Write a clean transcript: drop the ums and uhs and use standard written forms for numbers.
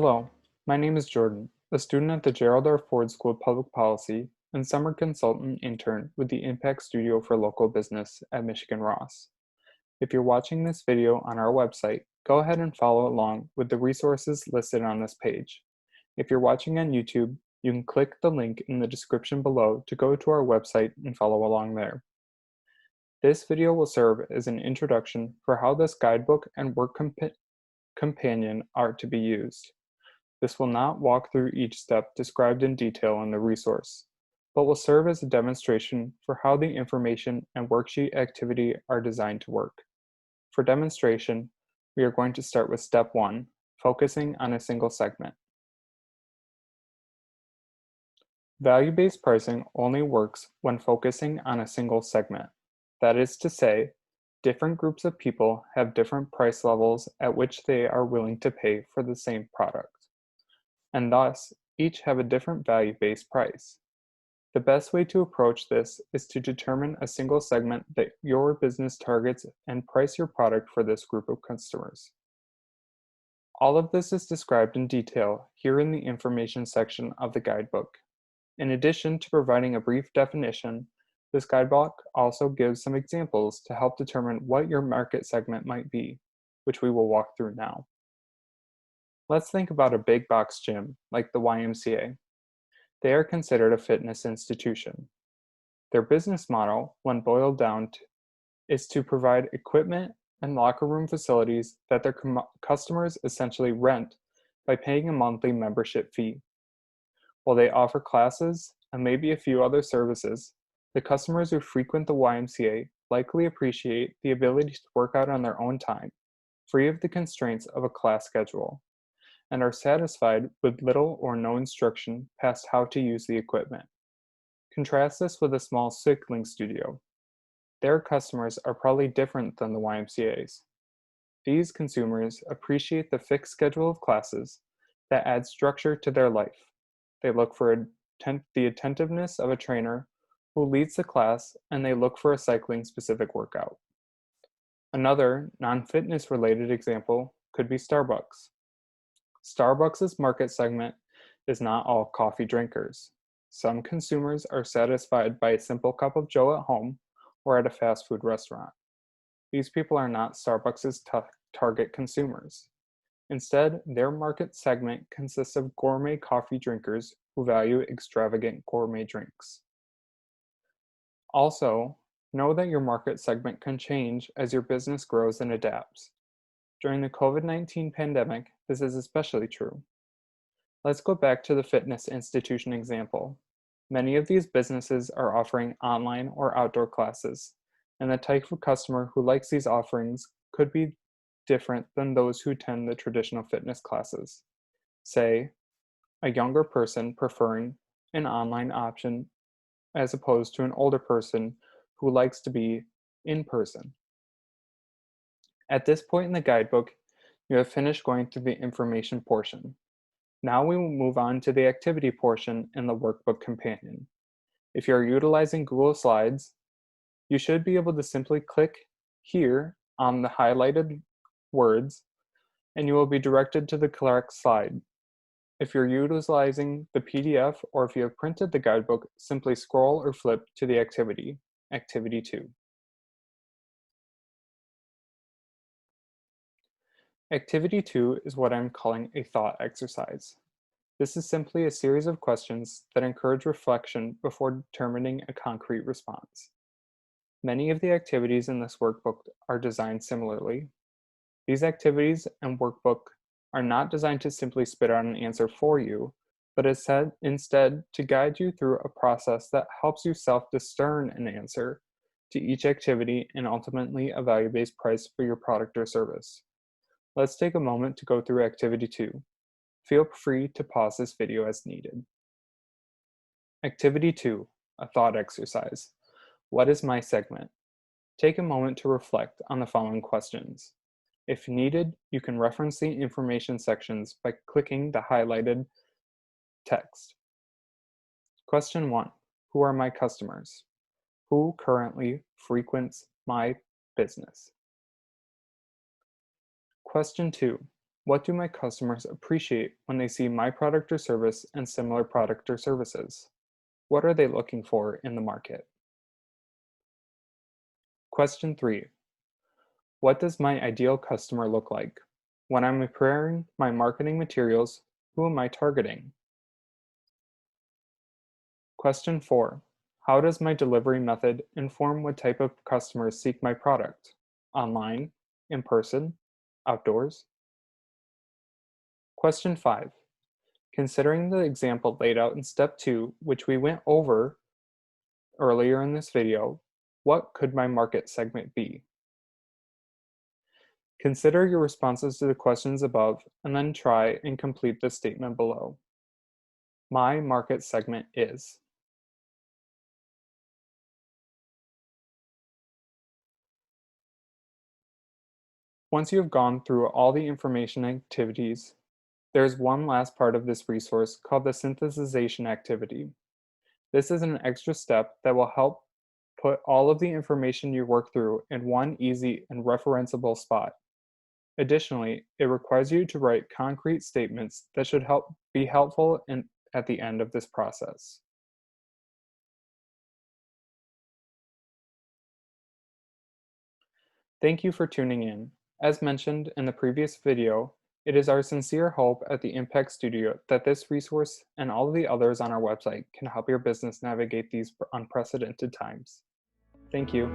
Hello, my name is Jordan, a student at the Gerald R. Ford School of Public Policy and summer consultant intern with the Impact Studio for Local Business at Michigan Ross. If you're watching this video on our website, go ahead and follow along with the resources listed on this page. If you're watching on YouTube, you can click the link in the description below to go to our website and follow along there. This video will serve as an introduction for how this guidebook and work companion are to be used. This will not walk through each step described in detail in the resource, but will serve as a demonstration for how the information and worksheet activity are designed to work. For demonstration, we are going to start with step 1, focusing on a single segment. Value-based pricing only works when focusing on a single segment. That is to say, different groups of people have different price levels at which they are willing to pay for the same product, and thus each have a different value-based price. The best way to approach this is to determine a single segment that your business targets and price your product for this group of customers. All of this is described in detail here in the information section of the guidebook. In addition to providing a brief definition, this guidebook also gives some examples to help determine what your market segment might be, which we will walk through now. Let's think about a big box gym like the YMCA. They are considered a fitness institution. Their business model, when boiled down, is to provide equipment and locker room facilities that their customers essentially rent by paying a monthly membership fee. While they offer classes and maybe a few other services, the customers who frequent the YMCA likely appreciate the ability to work out on their own time, free of the constraints of a class schedule, and are satisfied with little or no instruction past how to use the equipment. Contrast this with a small cycling studio. Their customers are probably different than the YMCA's. These consumers appreciate the fixed schedule of classes that add structure to their life. They look for the attentiveness of a trainer who leads the class, and they look for a cycling-specific workout. Another non-fitness related example could be Starbucks. Starbucks' market segment is not all coffee drinkers. Some consumers are satisfied by a simple cup of joe at home or at a fast food restaurant. These people are not Starbucks' target consumers. Instead, their market segment consists of gourmet coffee drinkers who value extravagant gourmet drinks. Also, know that your market segment can change as your business grows and adapts. During the COVID-19 pandemic, this is especially true. Let's go back to the fitness institution example. Many of these businesses are offering online or outdoor classes, and the type of customer who likes these offerings could be different than those who attend the traditional fitness classes. Say, a younger person preferring an online option as opposed to an older person who likes to be in person. At this point in the guidebook, you have finished going through the information portion. Now we will move on to the activity portion in the workbook companion. If you are utilizing Google Slides, you should be able to simply click here on the highlighted words, and you will be directed to the correct slide. If you're utilizing the PDF or if you have printed the guidebook, simply scroll or flip to the activity, Activity 2. Activity 2 is what I'm calling a thought exercise. This is simply a series of questions that encourage reflection before determining a concrete response. Many of the activities in this workbook are designed similarly. These activities and workbook are not designed to simply spit out an answer for you, but instead to guide you through a process that helps you self-discern an answer to each activity and ultimately a value-based price for your product or service. Let's take a moment to go through Activity 2. Feel free to pause this video as needed. Activity 2, a thought exercise. What is my segment? Take a moment to reflect on the following questions. If needed, you can reference the information sections by clicking the highlighted text. Question 1. Who are my customers? Who currently frequents my business? Question 2. What do my customers appreciate when they see my product or service and similar product or services? What are they looking for in the market? Question 3. What does my ideal customer look like? When I'm preparing my marketing materials, who am I targeting? Question 4. How does my delivery method inform what type of customers seek my product? Online, in person, outdoors? Question 5. Considering the example laid out in step 2, which we went over earlier in this video, what could my market segment be? Consider your responses to the questions above and then try and complete the statement below. My market segment is. Once you have gone through all the information activities, there is one last part of this resource called the synthesization activity. This is an extra step that will help put all of the information you work through in one easy and referenceable spot. Additionally, it requires you to write concrete statements that should be helpful at the end of this process. Thank you for tuning in. As mentioned in the previous video, it is our sincere hope at the Impact Studio that this resource and all of the others on our website can help your business navigate these unprecedented times. Thank you.